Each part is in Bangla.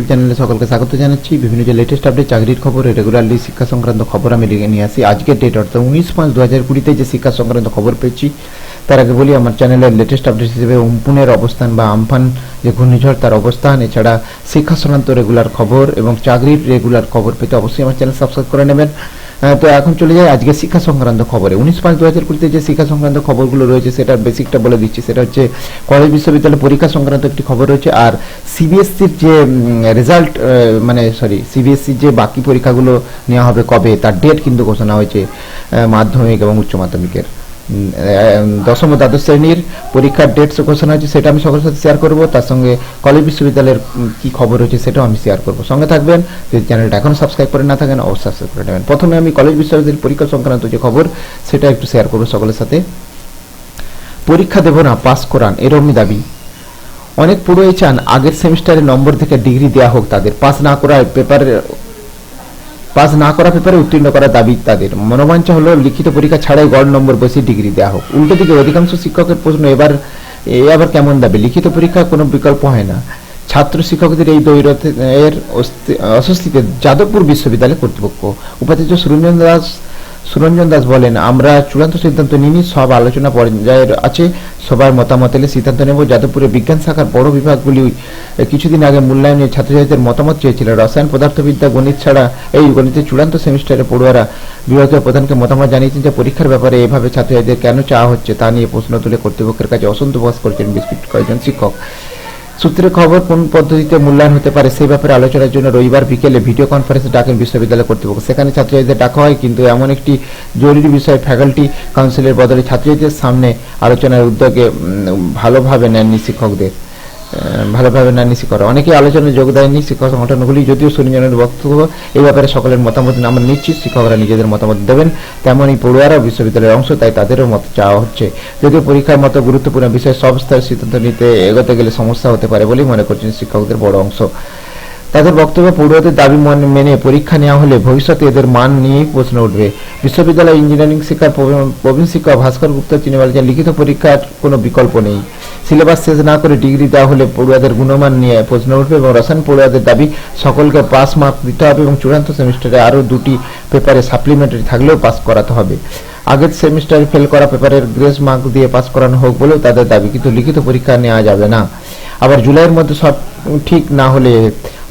ইউটিউব চ্যানেলে সকলকে স্বাগত জানাচ্ছি। বিভিন্ন যে লেটেস্ট আপডেট চাকরির খবর, রেগুলারলি শিক্ষা সংক্রান্ত খবর আমি নিয়ে আসি। আজকের ডেট অর্থাৎ 19/5/2020 যে শিক্ষা সংক্রান্ত খবর পেয়েছি, তার আগে বলি আমার চ্যানেলের লেটেস্ট আপডেট হিসেবে উম্পুনের অবস্থান বা আমফান যে ঘূর্ণিঝড় তার অবস্থান, এছাড়া শিক্ষা সংক্রান্ত রেগুলার খবর এবং চাকরির রেগুলার খবর পেতে অবশ্যই আমার চ্যানেল সাবস্ক্রাইব করে নেবেন। তো এখন চলে যায় আজকে শিক্ষা সংক্রান্ত খবরে। 19/5/2020 যে শিক্ষা সংক্রান্ত খবরগুলো রয়েছে সেটার বেসিকটা বলে দিচ্ছি। সেটা হচ্ছে কলেজ বিশ্ববিদ্যালয় পরীক্ষা সংক্রান্ত একটি খবর রয়েছে, আর সিবিএসসির যে রেজাল্ট সিবিএসসির যে বাকি পরীক্ষাগুলো নেওয়া হবে কবে তার ডেট কিন্তু ঘোষণা হয়েছে। মাধ্যমিক এবং উচ্চ মাধ্যমিকের দশম ও দ্বাদশ শ্রেণীর পরীক্ষার ডেট ঘোষণা হয়েছে, সেটা আমি সকলের সাথে শেয়ার করব। তার সঙ্গে কলেজ বিশ্ববিদ্যালয়ের কি খবর রয়েছে সেটাও আমি শেয়ার করব। সঙ্গে থাকবেন, যদি চ্যানেলটা এখনো সাবস্ক্রাইব করে না থাকেন অবশ্যই সাবস্ক্রাইব করে নেবেন। প্রথমে আমি কলেজ বিশ্ববিদ্যালয়ের পরীক্ষা সংক্রান্ত যে খবর সেটা একটু শেয়ার করব সকলের সাথে। পরীক্ষা দেব না, পাস করান, এরকমই দাবি। অনেক পড়ুয়াই চান আগের সেমিস্টারের নম্বর থেকে ডিগ্রি দেওয়া হোক তাদের। পাস না করা পেপারে উত্তীর্ণ করার দাবি তাদের। মনোবাঞ্ছা হলো লিখিত পরীক্ষা ছাড়াই গড় নম্বর বসে ডিগ্রি দেওয়া হোক। উল্টো দিকে অধিকাংশ শিক্ষকের প্রশ্ন, আবার কেমন দাবি? লিখিত পরীক্ষা কোনো বিকল্প হয় না। ছাত্র শিক্ষকদের এই দৈরথের অস্বস্তিতে যাদবপুর বিশ্ববিদ্যালয় কর্তৃপক্ষ। উপাচার্য সুরঞ্জন দাস বলেন, আমরা চূড়ান্ত সিদ্ধান্ত নিইনি, সব আলোচনা পর্যায়ে আছে, সবার মতামত এলে সিদ্ধান্ত নেব। যাদবপুরের বিজ্ঞান শাখার বড় বিভাগগুলি কিছুদিন আগে মূল্যায়নে ছাত্রছাত্রীদের মতামত চেয়েছিল। রসায়ন, পদার্থবিদ্যা, গণিত ছাড়া এই গণিতের চূড়ান্ত সেমিস্টারে পড়ুয়ারা বিভাগীয় প্রধানকে মতামত জানিয়েছেন যে পরীক্ষার ব্যাপারে এভাবে ছাত্রছাত্রীদের কেন চাওয়া হচ্ছে তা নিয়ে প্রশ্ন তুলে কর্তৃপক্ষের কাছে অসন্তোষ প্রকাশ করেছেন বেশ কয়েকজন শিক্ষক। সূত্রের খবর, কোন পদ্ধতিতে মূল্যায়ন হতে পারে সেই ব্যাপারে আলোচনার জন্য রবিবার বিকেলে ভিডিও কনফারেন্স ডাকেন বিশ্ববিদ্যালয় কর্তৃপক্ষ। সেখানে ছাত্রছাত্রীদের ডাকা হয়, কিন্তু এমন একটি জরুরি বিষয় ফ্যাকাল্টি কাউন্সিলের বদলে ছাত্রছাত্রীদের সামনে আলোচনার উদ্যোগে ভালোভাবে নেননি শিক্ষকরা। অনেকেই আলোচনায় যোগ দেয়নি শিক্ষক সংগঠনগুলি। যদিও সুরঞ্জনের বক্তব্য, এই ব্যাপারে সকলের মতামত আমরা নিশ্চিত শিক্ষকরা নিজেদের মতামত দেবেন, তেমনই পড়ুয়ারাও বিশ্ববিদ্যালয়ের অংশ, তাই তাদেরও মত চাওয়া হচ্ছে। যদিও পরীক্ষার মতো গুরুত্বপূর্ণ বিষয় সব স্তরের সিদ্ধান্ত নিতে এগোতে গেলে সমস্যা হতে পারে বলেই মনে করছেন শিক্ষকদের বড় অংশ। তাদের বক্তব্য, পড়ুয়াদের দাবি মেনে পরীক্ষা নেওয়া হলে ভবিষ্যতে এদের মান নিয়েই প্রশ্ন উঠবে। বিশ্ববিদ্যালয় ইঞ্জিনিয়ারিং শিক্ষার প্রবীণ শিক্ষক ভাস্কর গুপ্ত তিনি বলেছেন, লিখিত পরীক্ষার কোনো বিকল্প নেই। সিলেবাস শেষ না করে ডিগ্রি দেওয়া হলে পড়ুয়াদের গুণমান নিয়ে প্রশ্ন উঠবে এবং রসায়ন পড়ুয়াদের দাবি সকলকে পাস মার্ক দিতে হবে এবং চূড়ান্ত সেমিস্টারে আরও 2টি পেপারে সাপ্লিমেন্টারি থাকলেও পাস করাতে হবে। আগের সেমিস্টারে ফেল করা পেপারের গ্রেস মার্ক দিয়ে পাস করানো হোক বলেও তাদের দাবি, কিন্তু লিখিত পরীক্ষা নেওয়া যাবে না। আবার জুলাইয়ের মধ্যে সব ঠিক না হলে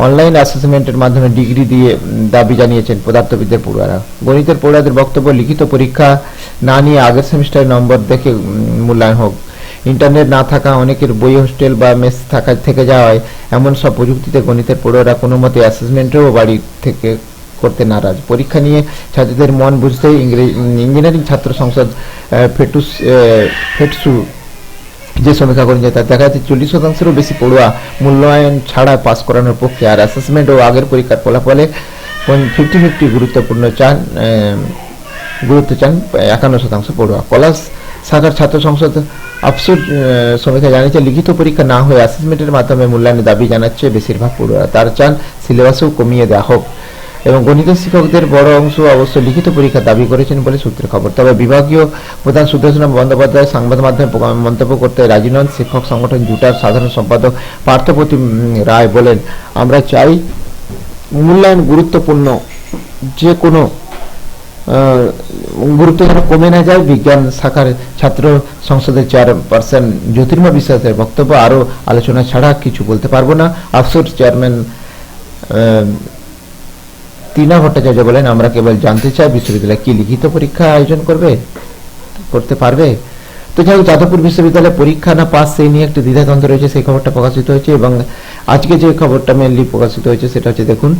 অনলাইন অ্যাসেসমেন্টের মাধ্যমে ডিগ্রি দিয়ে দাবি জানিয়েছেন পদার্থবিদ্যার পড়ুয়ারা। গণিতের পড়ুয়াদের বক্তব্য, লিখিত পরীক্ষা না নিয়ে আগের সেমিস্টারের নম্বর দেখে মূল্যায়ন হোক। ইন্টারনেট না থাকা, অনেকের বই হোস্টেল বা মেস থেকে যাওয়ায় এমন সব প্রযুক্তিতে গণিতের পড়ুয়ারা কোনো মতে অ্যাসেসমেন্টেও বাড়ি থেকে করতে নারাজ। পরীক্ষা নিয়ে ছাত্রদের মন বুঝতে ইঞ্জিনিয়ারিং ছাত্র সংসদ ফেটসু যে সমীক্ষা করেন তার দেখা যাচ্ছে 40%-এরও বেশি পড়ুয়া মূল্যায়ন ছাড়া পাস করানোর পক্ষে, আর অ্যাসেসমেন্ট ও আগের পরীক্ষার ফলাফলে 50-50 গুরুত্ব চান 51% পড়ুয়া। কলেজ শাখার ছাত্র সংসদ আফসুর সমীক্ষা জানিয়েছে, লিখিত পরীক্ষা না হয়ে অ্যাসেসমেন্টের মাধ্যমে মূল্যায়নের দাবি জানাচ্ছে বেশিরভাগ পড়ুয়া। তার চান সিলেবাসও কমিয়ে দেওয়া হোক এবং গণিতের শিক্ষকদের বড় অংশ অবশ্য লিখিত পরীক্ষার দাবি করেছেন বলে সূত্রের খবর। তবে বিভাগীয় প্রধান সুদর্শন বন্দ্যোপাধ্যায় সংবাদ মাধ্যমে মন্তব্য করতে রাজি নন। শিক্ষক সংগঠন জুটার সাধারণ সম্পাদক পার্থপ্রতিম রায় বলেন, আমরা চাই মূল্যায়ন গুরুত্বপূর্ণ, যে কোনো গুরুত্ব যেন কমে না যায়। বিজ্ঞান শাখার ছাত্র সংসদের চেয়ারপারসন জ্যোতির্ময় বিশ্বাসের বক্তব্য, আরও আলোচনা ছাড়া কিছু বলতে পারবো না। আফসোর চেয়ারম্যান টিনা ভট্টাচার্য বলেন, আমরা কেবল জানতে চাই বিশ্ববিদ্যালয় কি লিখিত পরীক্ষা আয়োজন করতে পারবে। তো যাই হোক, যাদবপুর বিশ্ববিদ্যালয়ে পরীক্ষা না পাস সেই নিয়ে একটি দ্বিধাদ্বন্দ্ব রয়েছে, সেই খবরটা প্রকাশিত হয়েছে। এবং আজকে যে খবরটা মেনলি প্রকাশিত হয়েছে সেটা হচ্ছে, দেখুন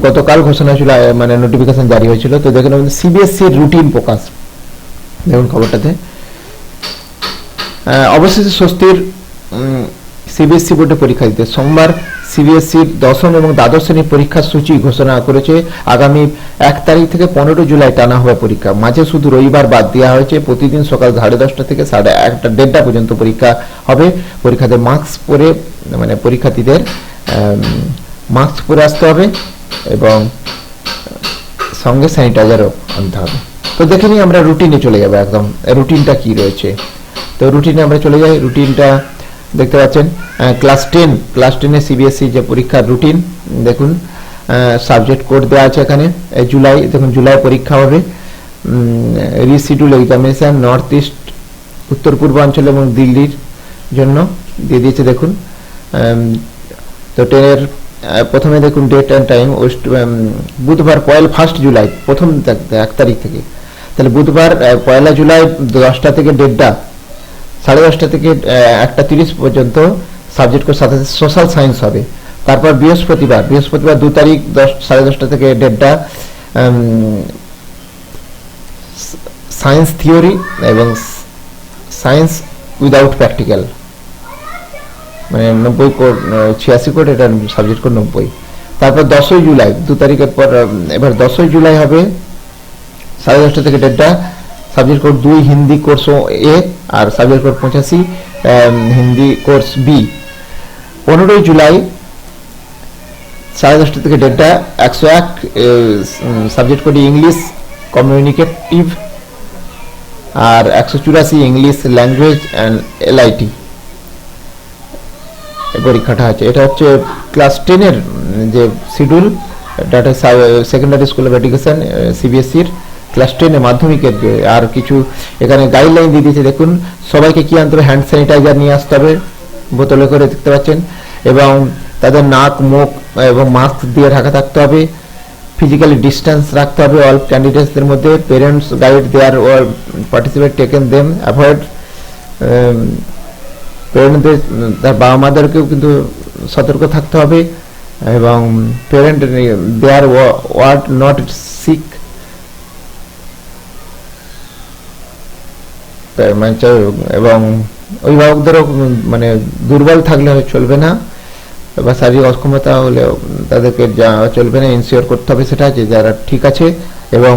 গতকাল ঘোষণা ছিল, মানে নোটিফিকেশন জারি হয়েছিল। তো দেখুন সিবিএসসির রুটিন প্রকাশ, দেখুন খবরটাতে। অবশেষে স্বস্তির সিবিএসসি বোর্ডে পরীক্ষা দিতে। সোমবার সিবিএসসির দশম এবং দ্বাদশ শ্রেণীর পরীক্ষার সূচি ঘোষণা করেছে। আগামী 1 তারিখ থেকে 15 জুলাই টানা হবে পরীক্ষা। মাঝে শুধু রবিবার বাদ দেওয়া হয়েছে। প্রতিদিন সকাল 10:30 থেকে 1:30 পর্যন্ত পরীক্ষা হবে। পরীক্ষার্থীদের মাস্ক পরে আসতে হবে এবং সঙ্গে স্যানিটাইজারও আনতে হবে। তো দেখে নিই, আমরা রুটিনে চলে যাবো। একদম রুটিনটা কি রয়েছে, তো রুটিনে আমরা চলে যাই। রুটিনটা দেখতে পাচ্ছেন ক্লাস 10 সিবিএসই যে পরীক্ষার রুটিন দেখুন, সাবজেক্ট কোড দেওয়া আছে এখানে। জুলাই দেখুন, জুলাই পরীক্ষা হবে। রিশিডিউল এক্সামিনেশন নর্থ ইস্ট, উত্তর পূর্বাঞ্চল এবং দিল্লির জন্য দিয়ে দিয়েছে দেখুন। তো 10-এর প্রথমে দেখুন ডেট অ্যান্ড টাইম, বুধবার 1 জুলাই, প্রথম 1 তারিখ থেকে, তাহলে বুধবার 1 জুলাই 10টা থেকে 1:30, 10:30 থেকে 1:30 পর্যন্ত সাবজেক্ট কোড সাথে সোশ্যাল সায়েন্স হবে। তারপর বৃহস্পতিবার 2 তারিখ 10:30 থেকে 1:30 সায়েন্স থিওরি এবং সায়েন্স উইদাউট প্র্যাকটিক্যাল, মানে 90 কোড 86 কোড, এটা সাবজেক্ট কোড 90। তারপর 10ই জুলাই 2 তারিখের পর, এবার 10ই জুলাই হবে 10:30 থেকে 1:30 subject code 2 Hindi course A আর subject code 85 Hindi course B. 15ই জুলাই 10:30 থেকে 1:30 101 সাবজেক্ট কোড ইংলিশ কমিউনিকেটিভ আর 184 ইংলিশ ল্যাঙ্গুয়েজ অ্যান্ড এলআইটি পরীক্ষাটা আছে। এটা হচ্ছে ক্লাস 10-এর যে শিডিউল, ডাটা সেকেন্ডারি স্কুল অফ এডুকেশন সিবিএসসির ক্লাস 10-এ মাধ্যমিকের। আর কিছু এখানে গাইডলাইন দিয়ে দিয়েছে দেখুন, সবাইকে কি আনতে হবে, হ্যান্ড স্যানিটাইজার নিয়ে আসতে হবে বোতলে করে, দেখতে পাচ্ছেন, এবং তাদের নাক মুখ এবং মাস্ক দিয়ে ঢাকা থাকতে হবে, ফিজিক্যালি ডিস্টেন্স রাখতে হবে অল ক্যান্ডিডেটসদের মধ্যে, parents guide their or participate taken them avoid, পেরেন্টদের তার বাবা মাদেরকেও কিন্তু সতর্ক থাকতে হবে, এবং parent their ward not sick, এবং অভিভাবকদেরও মানে দুর্বল থাকলে চলবে না বা শারীরিক অক্ষমতা হলে তাদেরকে যা চলবে না, ইনসিওর করতে হবে সেটা যে যারা ঠিক আছে। এবং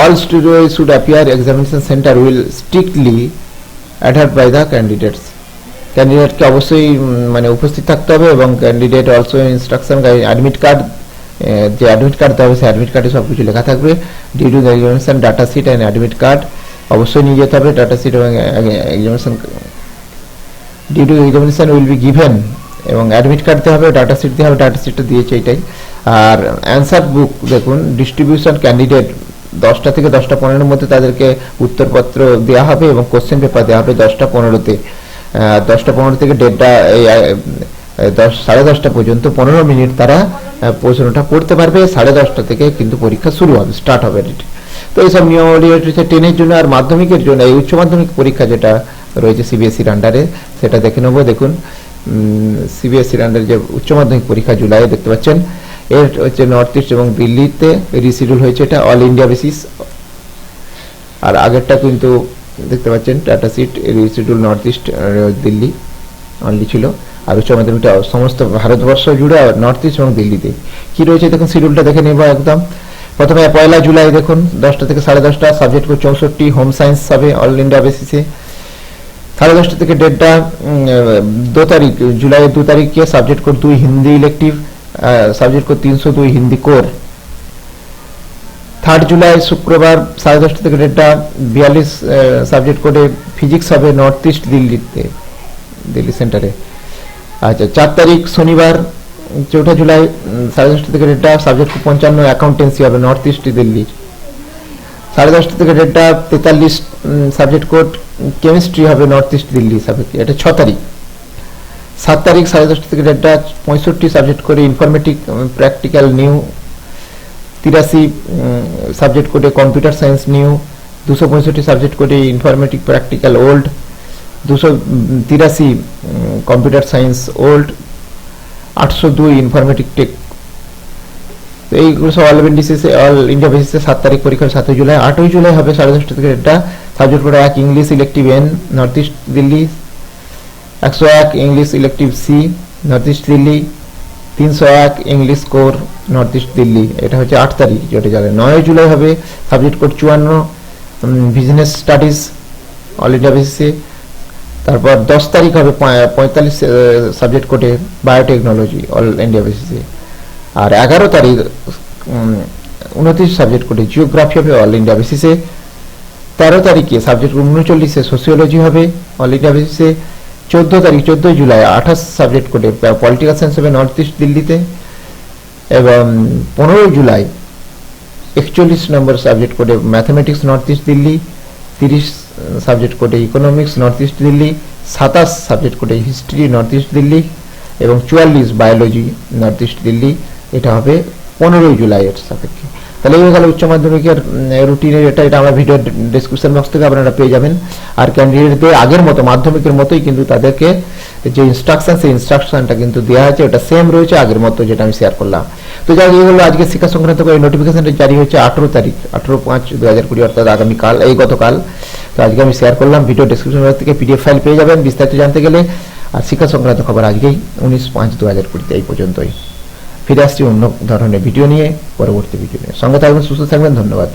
all students should appear examination center will strictly adhered by the candidates, ক্যান্ডিডেটকে অবশ্যই মানে উপস্থিত থাকতে হবে, এবং candidate also instruction admit card, যে অ্যাডমিট কার্ড দেওয়া হবে সেই অ্যাডমিট কার্ডে সব কিছু লেখা থাকবে। Due to the examination data sheet and admit card অবশ্যই নিয়ে যেতে হবে, ডাটা শিট এবং examination due to examination will be given, এবং অ্যাডমিট কার্ড দেওয়া হবে, ডাটা শিট দেওয়া হবে, ডাটা শিটটা দিয়েছে এটাই। আর অ্যান্সার বুক দেখুন, ডিস্ট্রিবিউশন ক্যান্ডিডেট 10টা থেকে 10:15-এর মধ্যে তাদেরকে উত্তরপত্র দেওয়া হবে এবং কোশ্চেন পেপার দেওয়া হবে 10:15-তে। 10:15 থেকে 1:30 10:30 পর্যন্ত 15 মিনিট তারা প্রশ্নটা পড়তে পারবে। 10:30 থেকে কিন্তু পরীক্ষা শুরু হবে, স্টার্ট হবে। তো এইসব নিয়মাবলী রয়েছে 10-এর জন্য। আর মাধ্যমিকের জন্য এই উচ্চ মাধ্যমিক পরীক্ষা যেটা রয়েছে সিবিএসইর আন্ডারে, সেটা দেখে নেবো। দেখুন সিবিএসইর আন্ডারে যে উচ্চ মাধ্যমিক পরীক্ষা জুলাইয়ে দেখতে পাচ্ছেন, এর হচ্ছে নর্থ ইস্ট এবং দিল্লিতে রিশিডিউল হয়েছে, এটা অল ইন্ডিয়া বেসিস। আর আগেরটা কিন্তু দেখতে পাচ্ছেন data sheet reschedule north east Delhi only ছিল, আর উচ্চ মাধ্যমিকটা সমস্ত ভারতবর্ষ জুড়ে নর্থ ইস্ট এবং দিল্লিতে। কি রয়েছে দেখুন, শিডিউলটা দেখে নেব একদম। প্রথমে 1 জুলাই দেখুন 10টা থেকে 10:30 সাবজেক্ট কোড 64 হোম সায়েন্স হবে অল ইন্ডিয়া বেসিসে। 10:30 থেকে 1:30 2 তারিখ জুলাই 2 তারিখে subject code 2 Hindi elective, subject code 302 Hindi core. 3 July শুক্রবার 10:30 থেকে 1:30 42 সাবজেক্ট কোডে ফিজিক্স হবে নর্থ ইস্ট দিল্লিতে, দিল্লি সেন্টারে। আচ্ছা 4 তারিখ শনিবার 4 জুলাই 10:30 থেকে 1:30 সাবজেক্ট কোড 55 অ্যাকাউন্টেন্সি হবে নর্থ ইস্ট দিল্লি। 10:30 থেকে 1:30 43 সাবজেক্ট কোড কেমিস্ট্রি হবে নর্থ ইস্ট দিল্লি সাবজেক্ট, এটা 6 তারিখ। 7 তারিখ 10:30 থেকে 1:30 65 সাবজেক্ট করে ইনফরমেটিক প্র্যাকটিক্যাল নিউ। 83 সাবজেক্ট কোডে কম্পিউটার সায়েন্স নিউ। 265 সাবজেক্ট কোডে informatic practical old. 283 computer science old. 802 informatic tech. এইগুলো সব অল ইন্ডিয়া বেসিসে 7 তারিখ পরীক্ষা 7 জুলাই। 8 জুলাই হবে 10:30 থেকে 1:30 subject code 1 English elective N north east Delhi. 101 English elective C north east Delhi. 301 English core north east Delhi. এটা হচ্ছে 8 তারিখ যেটা জানেন। 9 জুলাই হবে subject code 54 business studies all India বেসিসে। তারপর 10 তারিখ হবে 45 সাবজেক্ট কোডে বায়োটেকনোলজি অল ইন্ডিয়া বেসিসে। আর 11 তারিখ 29 সাবজেক্ট কোডে জিওগ্রাফি হবে অল ইন্ডিয়া বেসিসে। 13 তারিখে সাবজেক্ট 39-এ সোশিওলজি হবে অল ইন্ডিয়া বেসিসে। 14 তারিখ 14 জুলাই 28 সাবজেক্ট কোডে পলিটিক্যাল সায়েন্স হবে নর্থ ইস্ট দিল্লিতে। এবং 15 জুলাই 41 নম্বর সাবজেক্ট কোডে mathematics north east Delhi. 30 subject কোডে economics north east Delhi. 27 subject কোডে হিস্ট্রি নর্থ ইস্ট দিল্লি এবং 44 বায়োলজি নর্থ ইস্ট দিল্লি। এটা হবে 15 জুলাইয়ের সাপেক্ষে। তাহলে এই গেল উচ্চ মাধ্যমিকের রুটিনের এটা আমরা ভিডিও ডেসক্রিপশন বক্স থেকে আপনারা পেয়ে যাবেন। আর ক্যান্ডিডেটদের আগের মতো মাধ্যমিকের মতোই কিন্তু তাদেরকে যে ইনস্ট্রাকশন সেই ইনস্ট্রাকশনটা কিন্তু দেওয়া আছে, ওটা সেম রয়েছে আগের মতো যেটা আমি শেয়ার করলাম। তো যাই এই হলো আজকে শিক্ষা সংক্রান্ত করে নোটিফিকেশনটা জারি হয়েছে 18 তারিখ 18/5/2020 অর্থাৎ আগামীকাল, এই গতকাল। তো আজকে আমি শেয়ার করলাম, ভিডিও ডেসক্রিপশন বক্স থেকে পিডিএফ ফাইল পেয়ে যাবেন বিস্তারিত জানতে গেলে। আর শিক্ষা সংক্রান্ত খবর আজকেই 19/5/2020 এই পর্যন্তই। ফিরে আসছি অন্য ধরনের ভিডিও নিয়ে, পরবর্তী ভিডিও নিয়ে। সঙ্গে থাকবেন, সুস্থ থাকবেন, ধন্যবাদ।